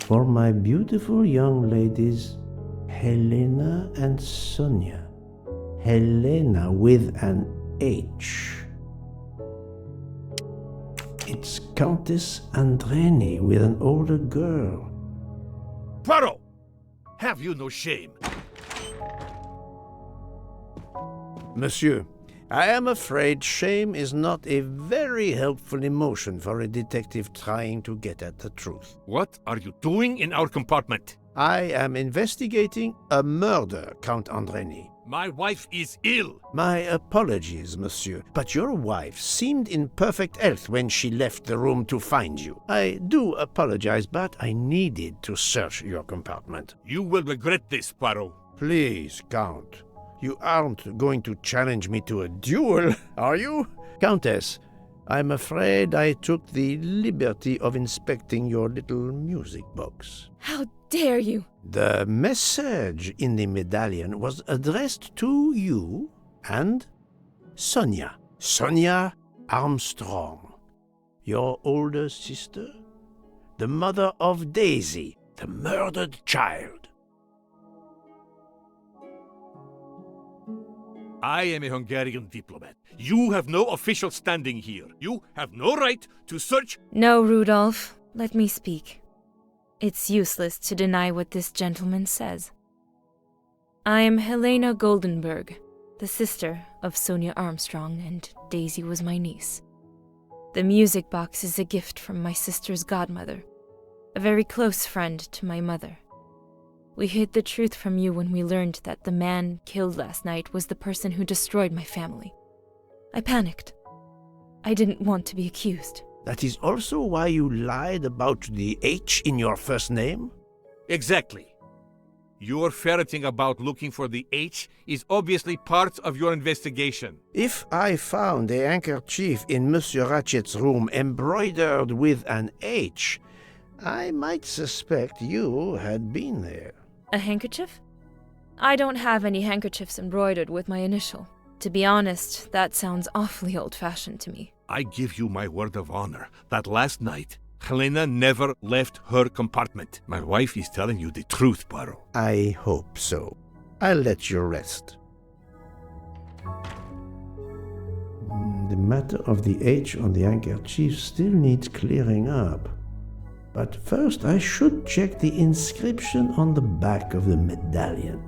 For my beautiful young ladies, Helena and Sonia. Helena with an H. It's Countess Andreni with an older girl. Poirot! Have you no shame? Monsieur, I am afraid shame is not a very helpful emotion for a detective trying to get at the truth. What are you doing in our compartment? I am investigating a murder, Count Andreni. My wife is ill. My apologies, monsieur, but your wife seemed in perfect health when she left the room to find you. I do apologize, but I needed to search your compartment. You will regret this, Poirot. Please, Count. You aren't going to challenge me to a duel, are you? Countess, I'm afraid I took the liberty of inspecting your little music box. How dare you! The message in the medallion was addressed to you and Sonia. Sonia Armstrong, your older sister, the mother of Daisy, the murdered child. I am a Hungarian diplomat. You have no official standing here. You have no right to search. No, Rudolph. Let me speak. It's useless to deny what this gentleman says. I am Helena Goldenberg, the sister of Sonia Armstrong, and Daisy was my niece. The music box is a gift from my sister's godmother, a very close friend to my mother. We hid the truth from you when we learned that the man killed last night was the person who destroyed my family. I panicked. I didn't want to be accused. That is also why you lied about the H in your first name? Exactly. Your ferreting about looking for the H is obviously part of your investigation. If I found a handkerchief in Monsieur Ratchet's room embroidered with an H, I might suspect you had been there. A handkerchief? I don't have any handkerchiefs embroidered with my initial. To be honest, that sounds awfully old-fashioned to me. I give you my word of honor that last night, Helena never left her compartment. My wife is telling you the truth, Poirot. I hope so. I'll let you rest. The matter of the H on the handkerchief still needs clearing up. But first I should check the inscription on the back of the medallion.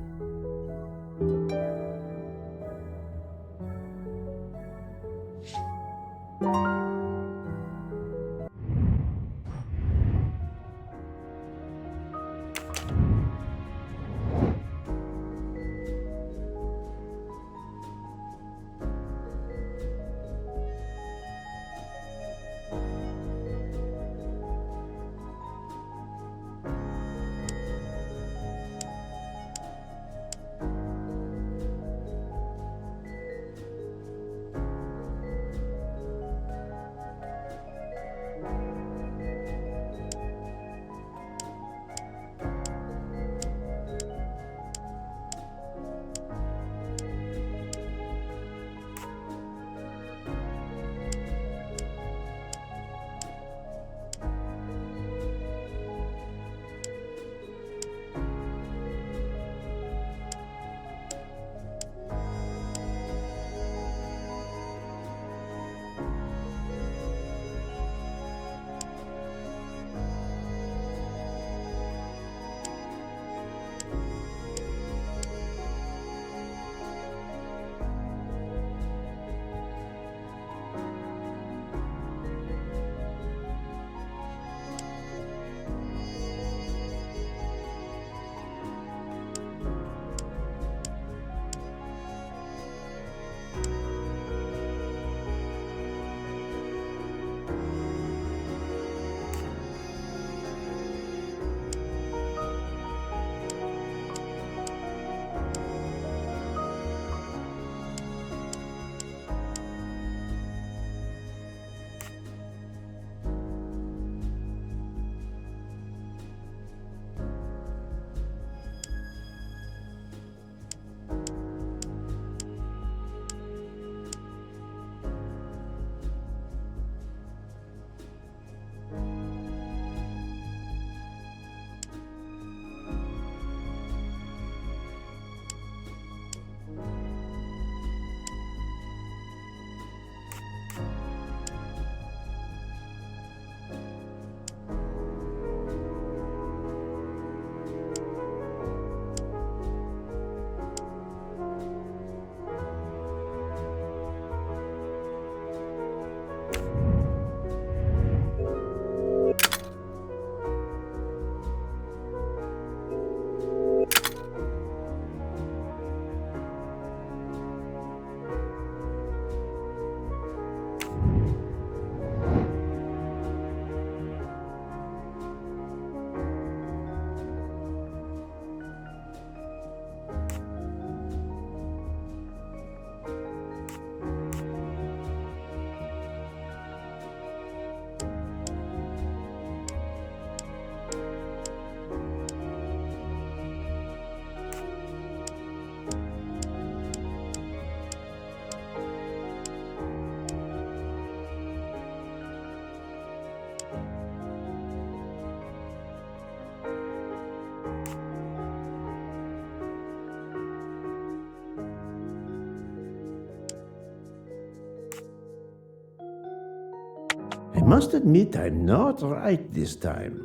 must admit I'm not right this time.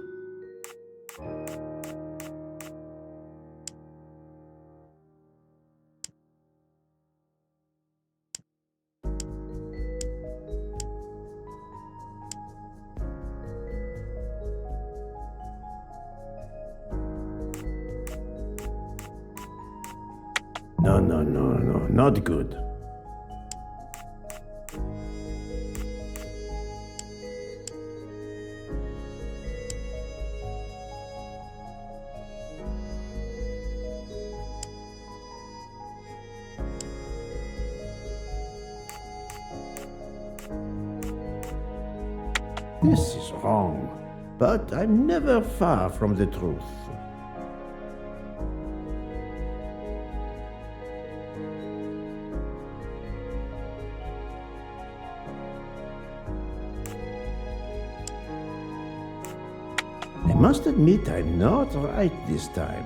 No, not good. This is wrong, but I'm never far from the truth. I must admit I'm not right this time.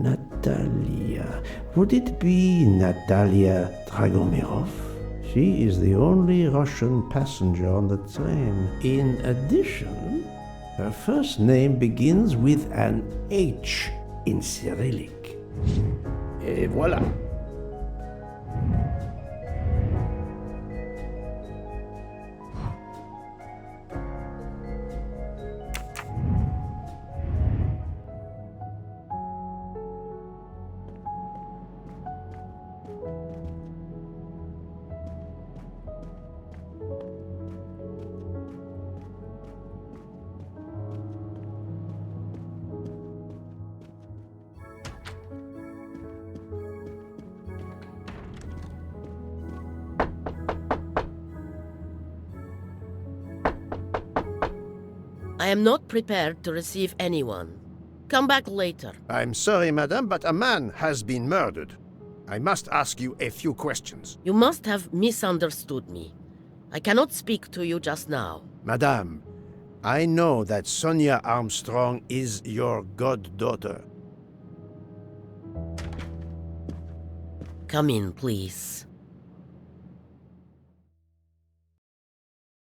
Natalia. Would it be Natalia Dragomirov? She is the only Russian passenger on the train. In addition, her first name begins with an H in Cyrillic. Et voilà. I am not prepared to receive anyone. Come back later. I'm sorry, madame, but a man has been murdered. I must ask you a few questions. You must have misunderstood me. I cannot speak to you just now. Madame, I know that Sonia Armstrong is your goddaughter. Come in, please.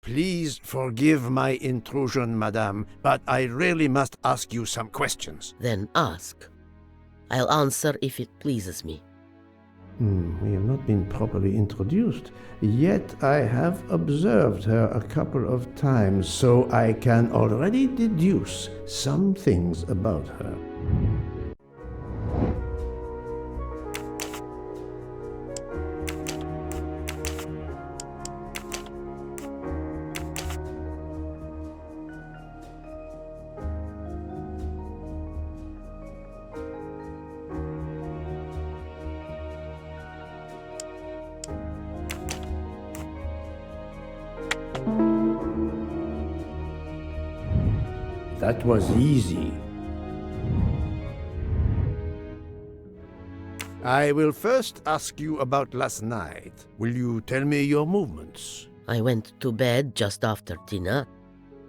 Please forgive my intrusion, madame, but I really must ask you some questions. Then ask. I'll answer if it pleases me. We have not been properly introduced, yet I have observed her a couple of times, so I can already deduce some things about her. That was easy. I will first ask you about last night. Will you tell me your movements? I went to bed just after dinner.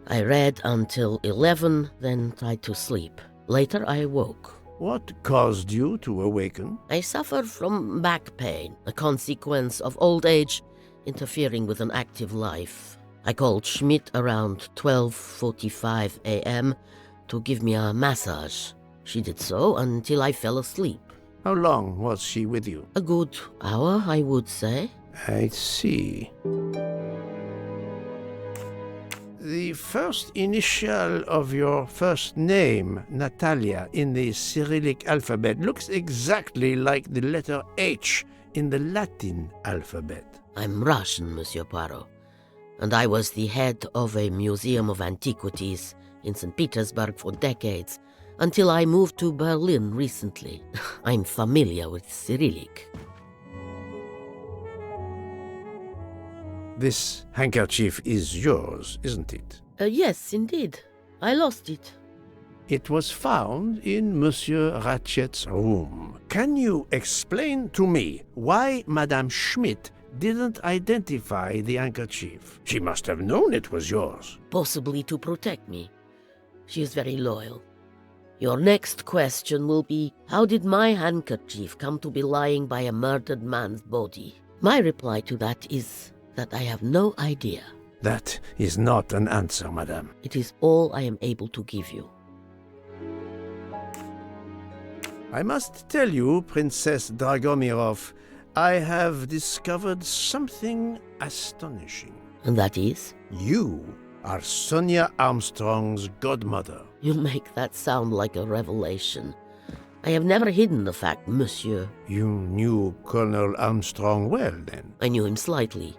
I read until 11, then tried to sleep. Later I woke. What caused you to awaken? I suffer from back pain, a consequence of old age interfering with an active life. I called Schmidt around 12:45 a.m. to give me a massage. She did so until I fell asleep. How long was she with you? A good hour, I would say. I see. The first initial of your first name, Natalia, in the Cyrillic alphabet looks exactly like the letter H in the Latin alphabet. I'm Russian, Monsieur Poirot, and I was the head of a museum of antiquities in St. Petersburg for decades, until I moved to Berlin recently. I'm familiar with Cyrillic. This handkerchief is yours, isn't it? Yes, indeed. I lost it. It was found in Monsieur Ratchet's room. Can you explain to me why Madame Schmidt didn't identify the handkerchief? She must have known it was yours. Possibly to protect me. She is very loyal. Your next question will be, how did my handkerchief come to be lying by a murdered man's body? My reply to that is that I have no idea. That is not an answer, madame. It is all I am able to give you. I must tell you, Princess Dragomirov, I have discovered something astonishing. And that is? You are Sonia Armstrong's godmother. You make that sound like a revelation. I have never hidden the fact, monsieur. You knew Colonel Armstrong well, then? I knew him slightly,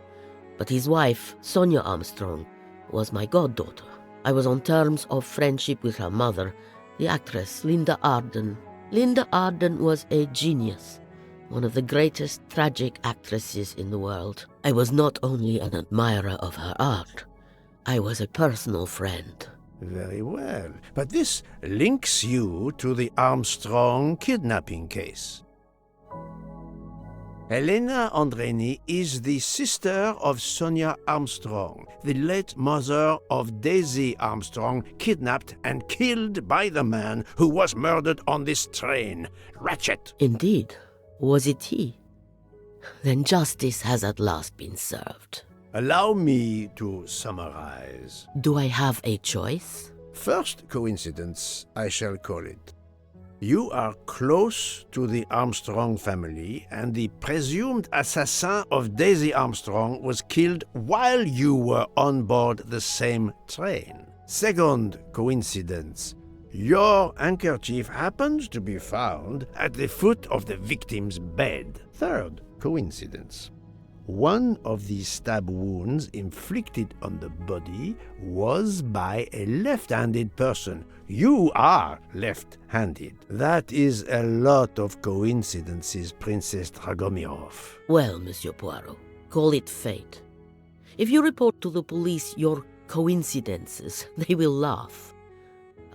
but his wife, Sonia Armstrong, was my goddaughter. I was on terms of friendship with her mother, the actress Linda Arden. Linda Arden was a genius, one of the greatest tragic actresses in the world. I was not only an admirer of her art, I was a personal friend. Very well. But this links you to the Armstrong kidnapping case. Helena Andreni is the sister of Sonia Armstrong, the late mother of Daisy Armstrong, kidnapped and killed by the man who was murdered on this train, Ratchet. Indeed. Was it he? Then justice has at last been served. Allow me to summarize. Do I have a choice? First coincidence, I shall call it. You are close to the Armstrong family, and the presumed assassin of Daisy Armstrong was killed while you were on board the same train. Second coincidence. Your handkerchief happens to be found at the foot of the victim's bed. Third coincidence. One of the stab wounds inflicted on the body was by a left-handed person. You are left-handed. That is a lot of coincidences, Princess Dragomirov. Well, Monsieur Poirot, call it fate. If you report to the police your coincidences, they will laugh.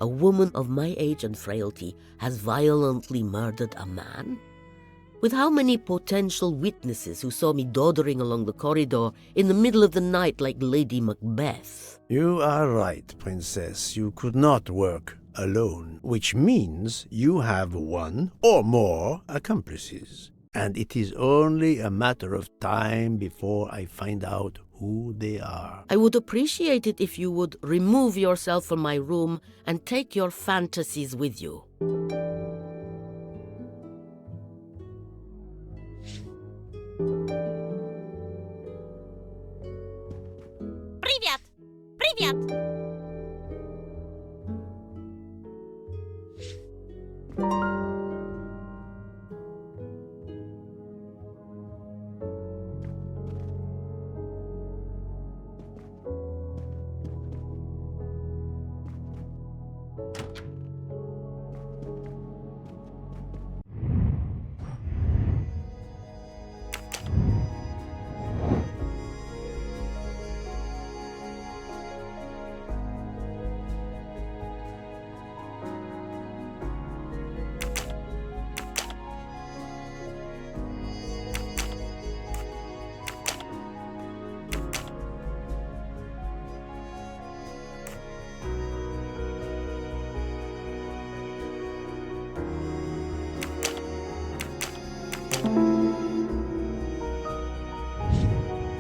A woman of my age and frailty has violently murdered a man? With how many potential witnesses who saw me doddering along the corridor in the middle of the night like Lady Macbeth? You are right, Princess. You could not work alone, which means you have one or more accomplices. And it is only a matter of time before I find out who they are. I would appreciate it if you would remove yourself from my room and take your fantasies with you. Привет! Привет!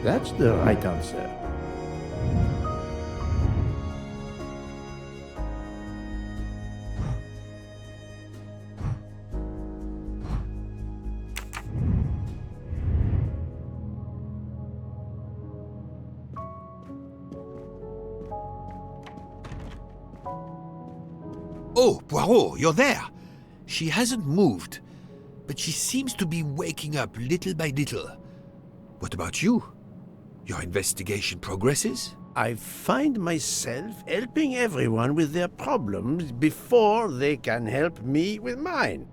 That's the right answer. Oh, Poirot, you're there. She hasn't moved, but she seems to be waking up little by little. What about you? Your investigation progresses? I find myself helping everyone with their problems before they can help me with mine.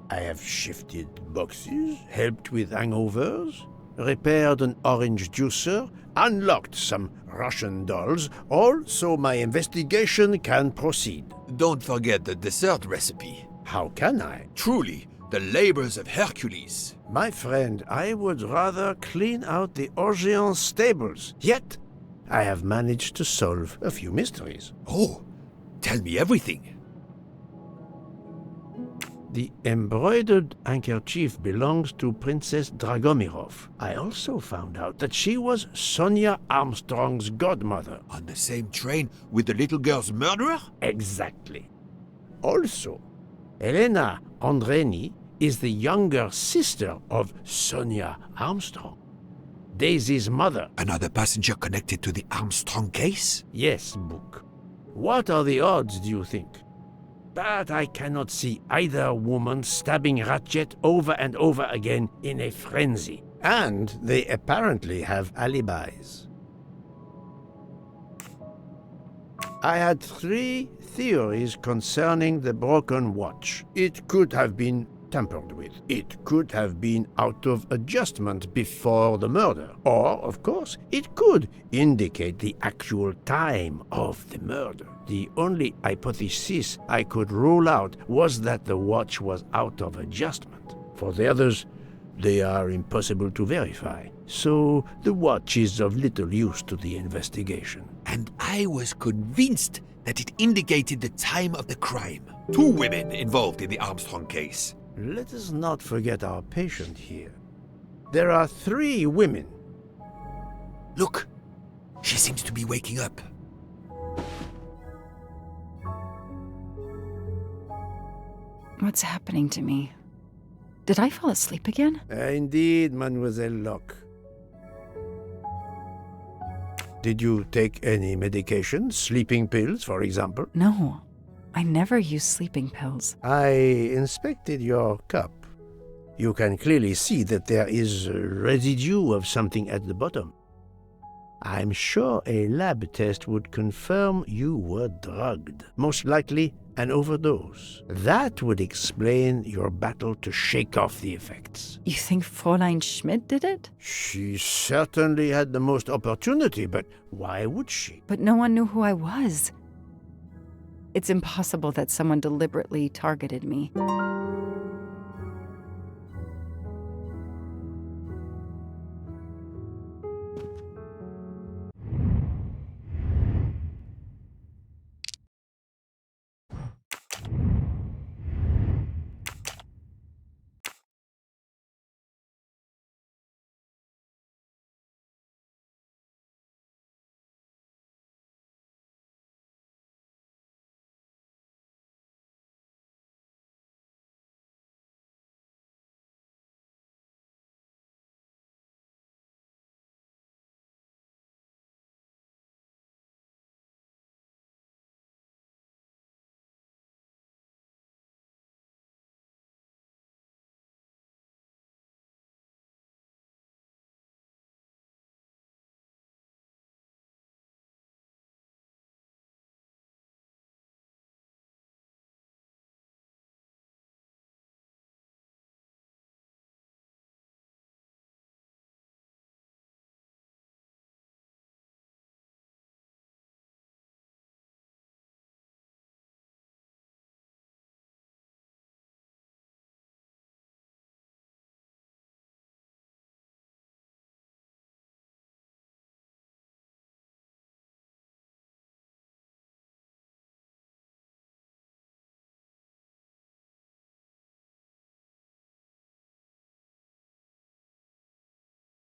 I have shifted boxes, helped with hangovers, repaired an orange juicer, unlocked some Russian dolls, all so my investigation can proceed. Don't forget the dessert recipe. How can I? Truly, the labors of Hercules. My friend, I would rather clean out the Orgeon stables. Yet, I have managed to solve a few mysteries. Oh, tell me everything. The embroidered handkerchief belongs to Princess Dragomirov. I also found out that she was Sonia Armstrong's godmother. On the same train with the little girl's murderer? Exactly. Also, Elena Andreni is the younger sister of Sonia Armstrong, Daisy's mother. Another passenger connected to the Armstrong case? Yes, Book. What are the odds, do you think? But I cannot see either woman stabbing Ratchet over and over again in a frenzy. And they apparently have alibis. I had 3 theories concerning the broken watch. It could have been tampered with. It could have been out of adjustment before the murder. Or, of course, it could indicate the actual time of the murder. The only hypothesis I could rule out was that the watch was out of adjustment. For the others, they are impossible to verify. So the watch is of little use to the investigation. And I was convinced that it indicated the time of the crime. 2 women involved in the Armstrong case. Let us not forget our patient here. There are 3 women. Look, she seems to be waking up. What's happening to me? Did I fall asleep again? Indeed, Mademoiselle Locke. Did you take any medication? Sleeping pills, for example? No, I never use sleeping pills. I inspected your cup. You can clearly see that there is a residue of something at the bottom. I'm sure a lab test would confirm you were drugged. Most likely an overdose. That would explain your battle to shake off the effects. You think Fräulein Schmidt did it? She certainly had the most opportunity, but why would she? But no one knew who I was. It's impossible that someone deliberately targeted me.